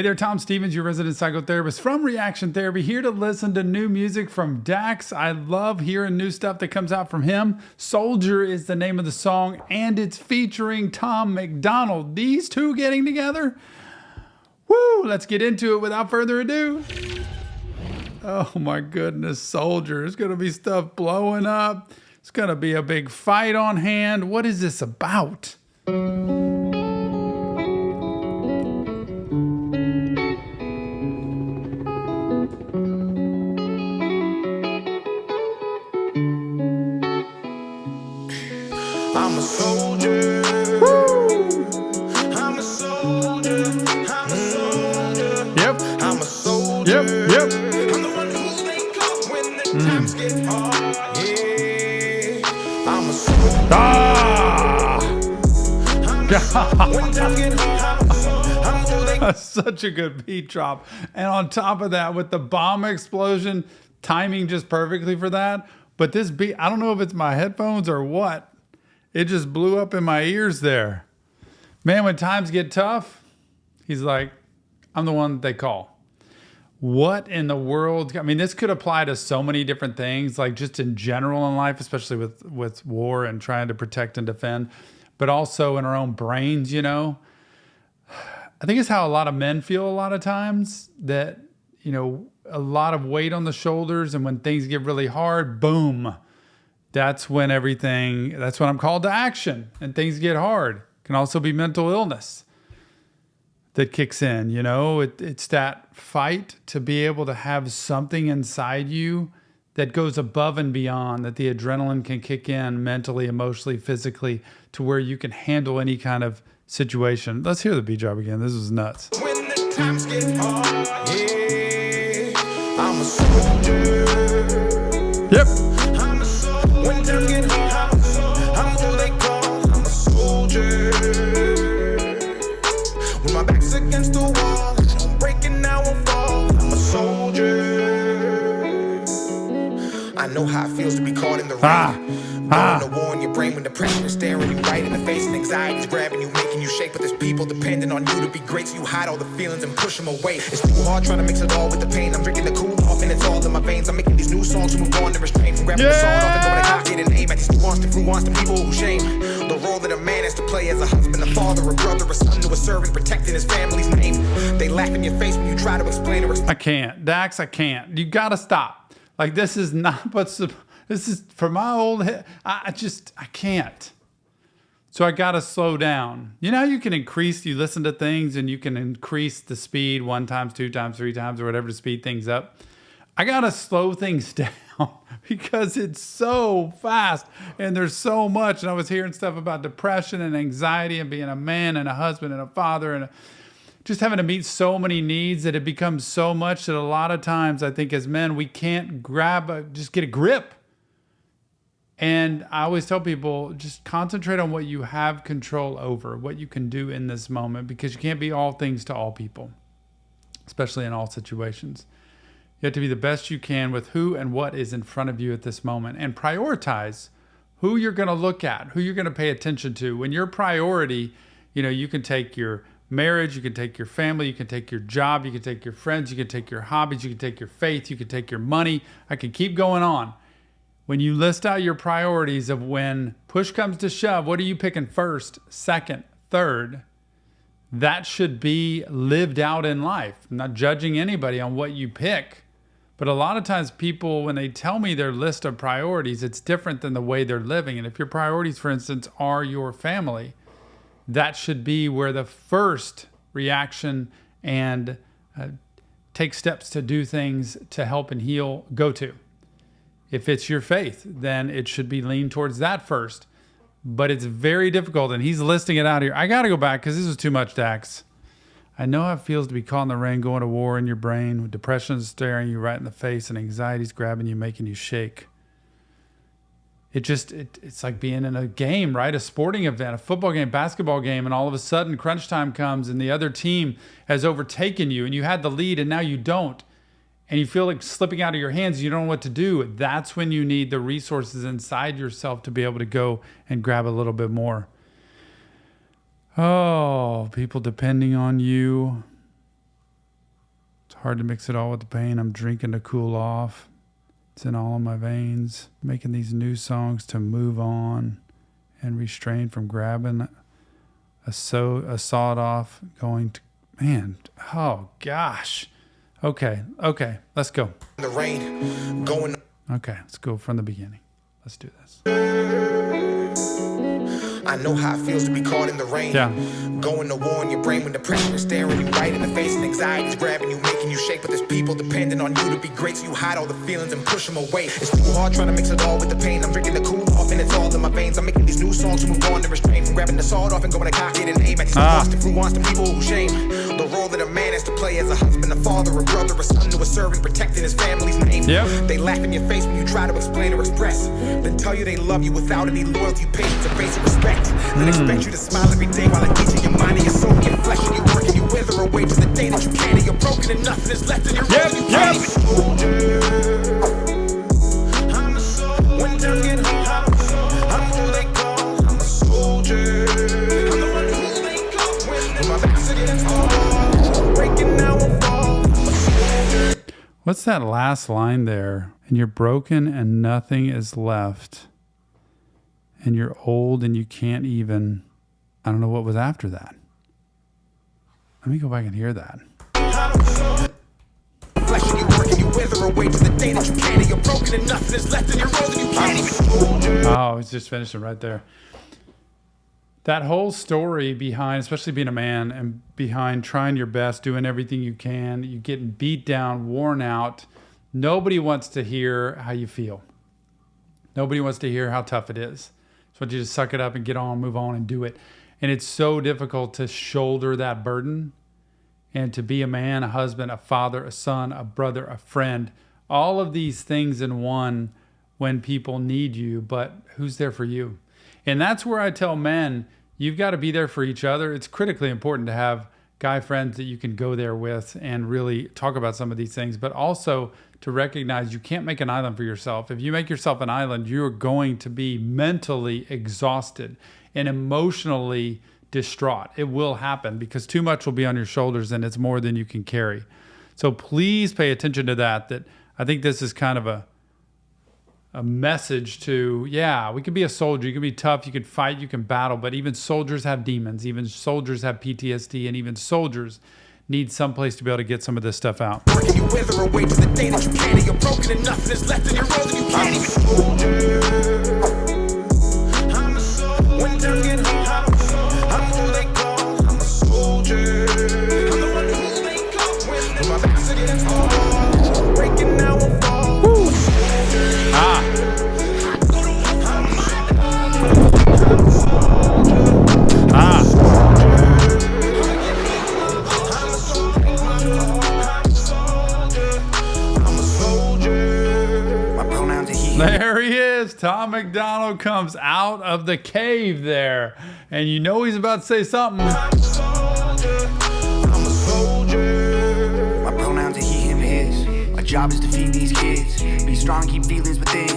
Hey there, Tom Stevens, your resident psychotherapist from Reaction Therapy, here to listen to new music from Dax. I love hearing new stuff that comes out from him. Soldier is the name of the song, and it's featuring Tom Macdonald. These two getting together? Woo! Let's get into it without further ado. Oh my goodness, Soldier. There's going to be stuff blowing up. It's going to be a big fight on hand. What is this about? I'm a soldier. Woo! I'm a soldier. I'm a soldier. Yep. I'm a soldier. Yep. I'm the one who they call when the times get hard. Yeah. I'm a soldier. I'm a soldier. When times get hard, I'm who they That's such a good beat drop. And on top of that, with the bomb explosion, timing just perfectly for that. But this beat, I don't know if it's my headphones or what. It just blew up in my ears there. Man, when times get tough, he's like, I'm the one that they call. What in the world? I mean, this could apply to so many different things, like just in general in life, especially with war and trying to protect and defend, but also in our own brains, you know? I think it's how a lot of men feel a lot of times, that, you know, a lot of weight on the shoulders, and when things get really hard, boom. That's when I'm called to action and things get hard. It can also be mental illness that kicks in, you know? It's that fight to be able to have something inside you that goes above and beyond, that the adrenaline can kick in mentally, emotionally, physically, to where you can handle any kind of situation. Let's hear the beat drop again. This is nuts. when the times get hard. Yeah. I'm a soldier. Yep. I'm a soldier. When times get hard, I'm who they call. I'm a soldier. When my back's against the wall, I'm breaking, now I fall. I'm a soldier. I know how it feels to be caught in the rain. Going to war in your brain when depression is staring you right in the face and anxiety's grabbing you, making you shake. But there's people depending on you to be great, so you hide all the feelings and push them away. It's too hard trying to mix it all with the pain. I'm drinking the cool off and it's all in my veins. I'm making these new songs to move on to restrain from grabbing the song off and going to cock it and aim at these nuanced the people who shame the role that a man has to play as a husband, a father, a brother, a son, to a servant, protecting his family's name. They laugh in your face when you try to explain or I can't. Dax, I can't. You got to stop. Like, this is not what's... This is for my old head. I can't. So I got to slow down. You know, you listen to things and you can increase the speed 1 time, 2 times, 3 times, or whatever to speed things up. I got to slow things down because it's so fast and there's so much. And I was hearing stuff about depression and anxiety and being a man and a husband and a father and just having to meet so many needs that it becomes so much that a lot of times I think as men, we can't just get a grip. And I always tell people, just concentrate on what you have control over, what you can do in this moment, because you can't be all things to all people, especially in all situations. You have to be the best you can with who and what is in front of you at this moment, and prioritize who you're going to look at, who you're going to pay attention to. When your priority, you know, you can take your marriage, you can take your family, you can take your job, you can take your friends, you can take your hobbies, you can take your faith, you can take your money. I can keep going on. When you list out your priorities of when push comes to shove, what are you picking first, second, third? That should be lived out in life. I'm not judging anybody on what you pick, but a lot of times people, when they tell me their list of priorities, it's different than the way they're living. And if your priorities, for instance, are your family, that should be where the first reaction and take steps to do things to help and heal go to. If it's your faith, then it should be leaned towards that first. But it's very difficult, and he's listing it out here. I got to go back because this is too much, Dax. I know how it feels to be caught in the rain, going to war in your brain, with depression staring you right in the face and anxiety's grabbing you, making you shake. It's like being in a game, right? A sporting event, a football game, basketball game, and all of a sudden crunch time comes and the other team has overtaken you and you had the lead and now you don't. And you feel like slipping out of your hands, you don't know what to do. That's when you need the resources inside yourself to be able to go and grab a little bit more. Oh, people depending on you. hard to mix it all with the pain. I'm drinking to cool off. It's in all of my veins. Making these new songs to move on and restrain from grabbing a sawed off going to, man, oh gosh. Okay, let's go. The rain going. Okay, let's go from the beginning. Let's do this. I know how it feels to be caught in the rain. Yeah. Going to war in your brain when depression is staring you right in the face and anxiety's grabbing you, making you shake. But there's people depending on you to be great, so you hide all the feelings and push them away. It's too hard trying to mix it all with the pain. I'm drinking to cool off and it's all in my veins. I'm making these new songs to move on and restrain from grabbing the sword off and going to cock it and aim at these who wants the people who shame. The role that a man has to play as a husband, a father, a brother, a son to a servant, protecting his family's name. Yep. They laugh in your face when you try to explain or express, then tell you they love you without any loyalty, patience, or basic respect. Then expect you to smile every day while engaging your mind and your soul, your flesh and your work, and you wither away to the day that you can't, and you're broken and nothing is left in your road. You can't even I'm a soldier. When times get hard, I'm who they call. I'm a soldier. I'm the one who they call. When my back's against hard, breaking now and fall. I'm a soldier. What's that last line there? And you're broken and nothing is left. And you're old and you can't even, I don't know what was after that. Let me go back and hear that. Oh, it's just finishing right there. That whole story behind, especially being a man and behind trying your best, doing everything you can, you getting beat down, worn out. Nobody wants to hear how you feel. Nobody wants to hear how tough it is. So you just suck it up and get on, move on and do it. And it's so difficult to shoulder that burden and to be a man, a husband, a father, a son, a brother, a friend, all of these things in one when people need you, but who's there for you? And that's where I tell men, you've got to be there for each other. It's critically important to have guy friends that you can go there with and really talk about some of these things, but also to recognize you can't make an island for yourself. If you make yourself an island, you're going to be mentally exhausted and emotionally distraught. It will happen because too much will be on your shoulders and it's more than you can carry. So please pay attention to that I think this is kind of a message to, yeah, we can be a soldier. You can be tough. You can fight. You can battle. But even soldiers have demons. Even soldiers have PTSD. And even soldiers need some place to be able to get some of this stuff out. You wither away to the day that you can't, and you're broken and nothing is left in your road, and you can't even I'm a soldier. When times get hard, I'm who they call. I'm a soldier. I'm the one who they call. When my back's against hard, breaking now and fall. There he is. Tom Macdonald comes out of the cave there. And you know he's about to say something. I'm a soldier. My pronouns are he, him, his. My job is to feed these kids. Be strong, keep feelings within.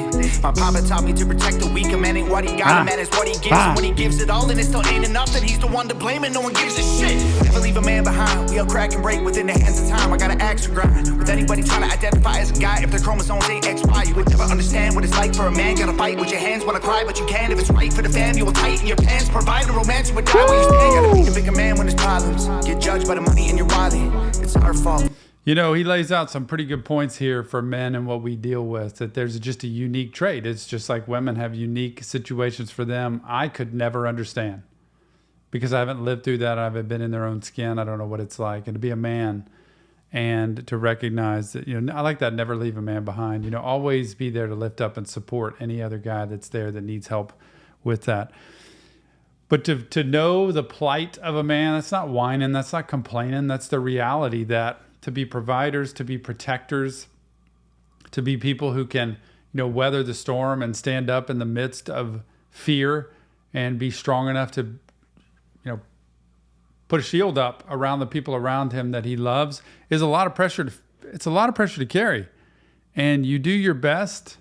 My papa taught me to protect the weak. A man ain't what he got, a man is what he gives. And when he gives it all, then it still ain't enough. Then he's the one to blame and no one gives a shit. Never leave a man behind. We all crack and break within the hands of time. I gotta axe to grind. With anybody trying to identify as a guy, if their chromosomes ain't XY, you would never understand what it's like for a man. Gotta fight with your hands, wanna cry, but you can. If it's right for the fam, you will tighten your pants. Provide a romance, you would die where you stand. Gotta be a bigger man when there's problems. Get judged by the money in your wallet. It's our fault. You know, he lays out some pretty good points here for men and what we deal with, that there's just a unique trait. It's just like women have unique situations for them I could never understand because I haven't lived through that. I haven't been in their own skin. I don't know what it's like. And to be a man and to recognize that, you know, I like that, never leave a man behind. You know, always be there to lift up and support any other guy that's there that needs help with that. But to know the plight of a man, that's not whining, that's not complaining. That's the reality that to be providers, to be protectors, to be people who can, you know, weather the storm and stand up in the midst of fear and be strong enough to, you know, put a shield up around the people around him that he loves is a lot of pressure. It's a lot of pressure to carry. And you do your best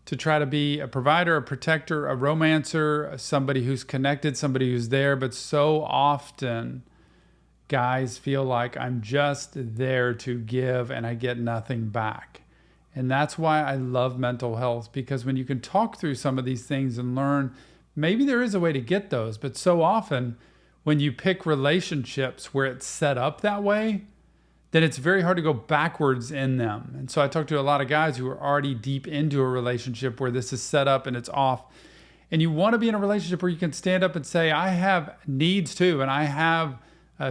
to try to be a provider, a protector, a romancer, somebody who's connected, somebody who's there, but so often guys feel like I'm just there to give and I get nothing back. And that's why I love mental health, because when you can talk through some of these things and learn, maybe there is a way to get those, but so often when you pick relationships where it's set up that way, then it's very hard to go backwards in them. And so I talk to a lot of guys who are already deep into a relationship where this is set up and it's off. And you want to be in a relationship where you can stand up and say, I have needs too, and I have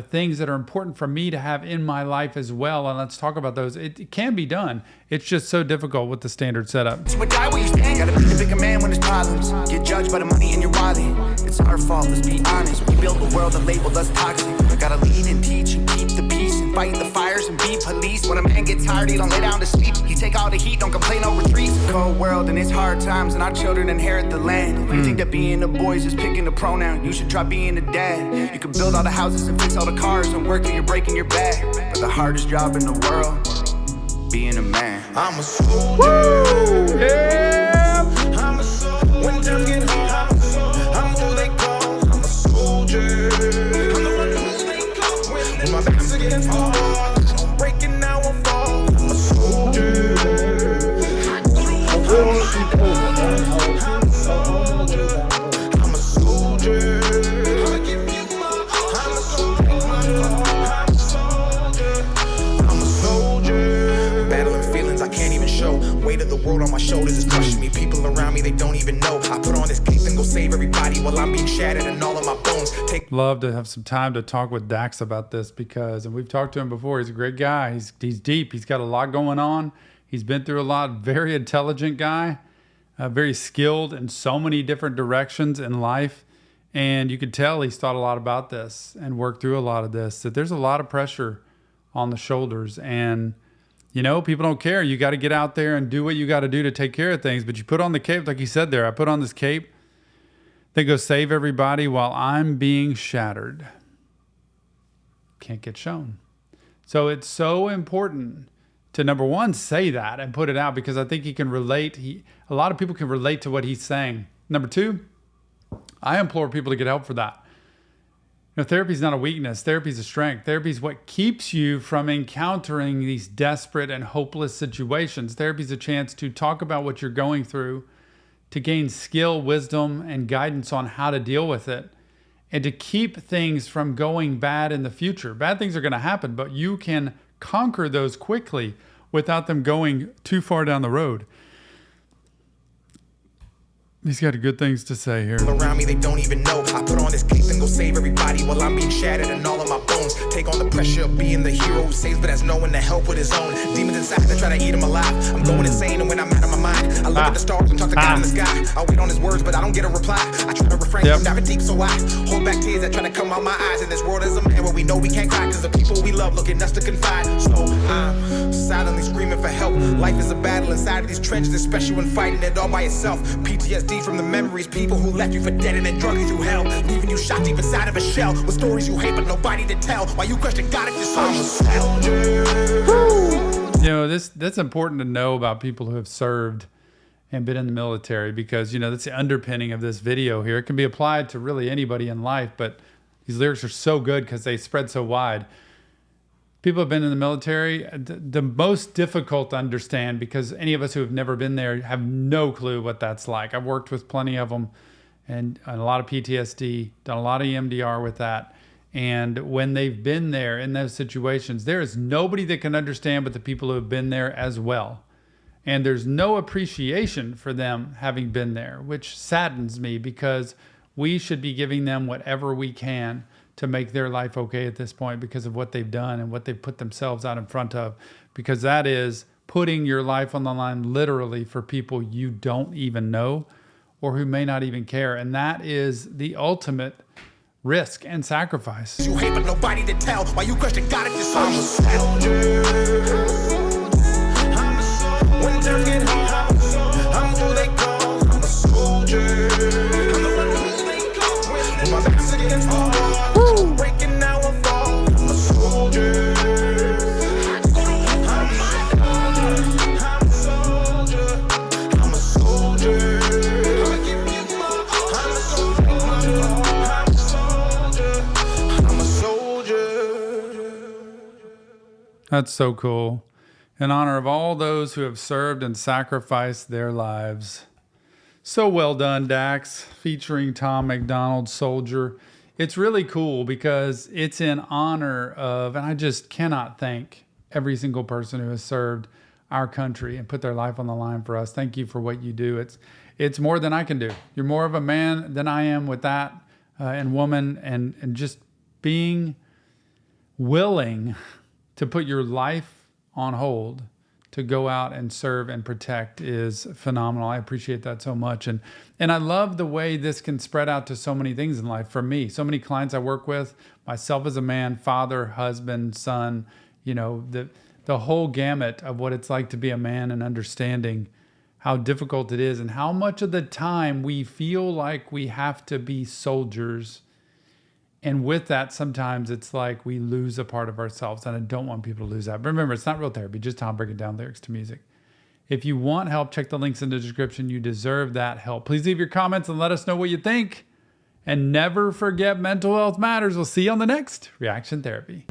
things that are important for me to have in my life as well. And let's talk about those. It can be done. It's just so difficult with the standard setup. But die where you stand, gotta be the bigger man when there's problems. Get judged by the money in your wallet. It's our fault, let's be honest. We built a world that labeled us toxic. Gotta lead and teach and keep the peace and fight the fires and be police. When a man gets tired, he don't lay down to sleep. He take all the heat, don't complain, no retreat. Cold world and it's hard times, and our children inherit the land. If you think that being a boy is just picking a pronoun, you should try being a dad. You can build all the houses and fix all the cars and work till you're breaking your back. But the hardest job in the world, being a man. I'm a soldier. Woo! Yeah! I'm a soldier. When times get hard, I'm who they call. I'm a soldier. I'm the one who they call. When my back's against the wall, I'm breaking now I fall. I'm a soldier. I'm a soldier. I'm a soldier. I'll give you my all. I'm a soldier. I'm a soldier. I'm a soldier. Battling feelings I can't even show. Weight of the world on my shoulders is crushing me. People around me, they don't even know. I put on this cape and go save everybody while I'm being shattered and all of my bones. Love to have some time to talk with Dax about this because, and we've talked to him before, he's a great guy. He's deep. He's got a lot going on. He's been through a lot. Very intelligent guy, very skilled in so many different directions in life. And you could tell he's thought a lot about this and worked through a lot of this, that there's a lot of pressure on the shoulders. And, you know, people don't care. You got to get out there and do what you got to do to take care of things. But you put on the cape, like he said there, I put on this cape, they go save everybody while I'm being shattered. Can't get shown. So it's so important to, number one, say that and put it out, because I think he can relate. A lot of people can relate to what he's saying. Number two, I implore people to get help for that. You know, therapy is not a weakness. Therapy is a strength. Therapy is what keeps you from encountering these desperate and hopeless situations. Therapy is a chance to talk about what you're going through, to gain skill, wisdom, and guidance on how to deal with it, and to keep things from going bad in the future. Bad things are going to happen, but you can conquer those quickly without them going too far down the road. He's got good things to say here. Around me, they don't even know. I put on this cape and go save everybody while I'm being shattered and all of my bones. Take on the pressure of being the hero who saves but has no one to help with his own. Demons inside that try to eat him alive. I'm going insane, and when I'm out of my mind, I look at the stars and talk to God in the sky. I wait on his words, but I don't get a reply. I try to refrain from diving deep, so I hold back tears that try to come out my eyes. In this world as a man where we know we can't cry, cause the people we love look at us to confide. So I'm silently screaming for help. Life is a battle inside of these trenches, especially when fighting it all by yourself. PTSD from the memories, people who left you for dead and then drug you through hell, leaving you shot deep inside of a shell with stories you hate but nobody to tell. Why you question God if you're soldier? You know, that's important to know about people who have served and been in the military, because, you know, that's the underpinning of this video here. It can be applied to really anybody in life, but these lyrics are so good because they spread so wide. People have been in the military, the most difficult to understand, because any of us who have never been there have no clue what that's like. I've worked with plenty of them and a lot of PTSD, done a lot of EMDR with that. And when they've been there in those situations, there is nobody that can understand but the people who have been there as well. And there's no appreciation for them having been there, which saddens me, because we should be giving them whatever we can to make their life okay at this point because of what they've done and what they've put themselves out in front of, because that is putting your life on the line literally for people you don't even know or who may not even care. And that is the ultimate risk and sacrifice. You hate but nobody to tell. Why you question God if you're soldier? When times get hard, I'm who they call. I'm a soldier. I'm the one who they call. When my back's against the wall, I'm breaking now I fall. I'm a soldier. I'm a soldier. I'm a soldier. I'll give you my all. I'm a soldier. I'm a soldier. That's so cool. In honor of all those who have served and sacrificed their lives. So well done, Dax, featuring Tom Macdonald, Soldier. It's really cool because it's in honor of, and I just cannot thank every single person who has served our country and put their life on the line for us. Thank you for what you do. It's more than I can do. You're more of a man than I am with that, and woman, and just being willing to put your life on hold to go out and serve and protect is phenomenal. I appreciate that so much. And I love the way this can spread out to so many things in life. For me, so many clients I work with, myself as a man, father, husband, son, the whole gamut of what it's like to be a man and understanding how difficult it is and how much of the time we feel like we have to be soldiers. And with that, sometimes it's like we lose a part of ourselves. And I don't want people to lose that. But remember, it's not real therapy, just Tom breaking down lyrics to music. If you want help, check the links in the description. You deserve that help. Please leave your comments and let us know what you think. And never forget, mental health matters. We'll see you on the next Reaction Therapy.